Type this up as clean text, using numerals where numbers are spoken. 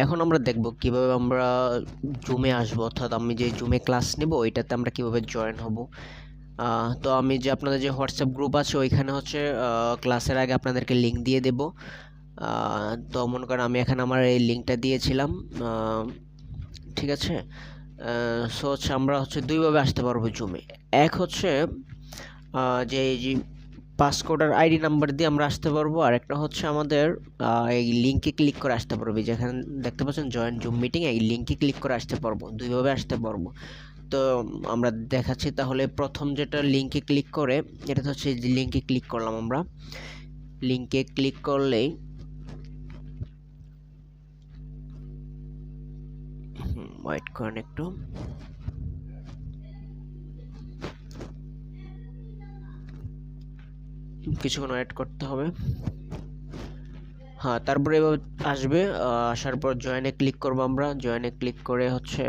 এখন আমরা দেখব কিভাবে আমরা জুমে আসবো, অর্থাৎ আমি যে জুমে ক্লাস নেব ওইটাতে আমরা কিভাবে জয়েন হব। তো আমি যে আপনাদের যে হোয়াটসঅ্যাপ গ্রুপ আছে ওইখানে হচ্ছে ক্লাসের আগে আপনাদেরকে লিঙ্ক দিয়ে দেব। তো মনে করেন আমি এখানে আমার এই লিঙ্কটা দিয়েছিলাম, ঠিক আছে। সো হচ্ছে আমরা হচ্ছে দুইভাবে আসতে পারবো জুমে। এক হচ্ছে যে পাসকোড আর আইডি নাম্বার দিয়ে আমরা আসতে পারবো, আর একটা হচ্ছে আমাদের এই লিঙ্কে ক্লিক করে আসতে পারবো। যেখানে দেখতে পাচ্ছেন জয়েন জুম মিটিং, এই লিঙ্কে ক্লিক করে আসতে পারবো, দুইভাবে আসতে পারবো। তো আমরা দেখাচ্ছি তাহলে। প্রথম যেটা লিঙ্কে ক্লিক করে, এটা হচ্ছে যে লিঙ্কে ক্লিক করলাম আমরা। লিঙ্কে ক্লিক করলেই ওয়েট করেন একটু, কিছুক্ষণ ওয়েট করতে হবে। হ্যাঁ, তারপরে এভাবে আসবে। আসার পর জয়েনে ক্লিক করবো আমরা। জয়েনে ক্লিক করে হচ্ছে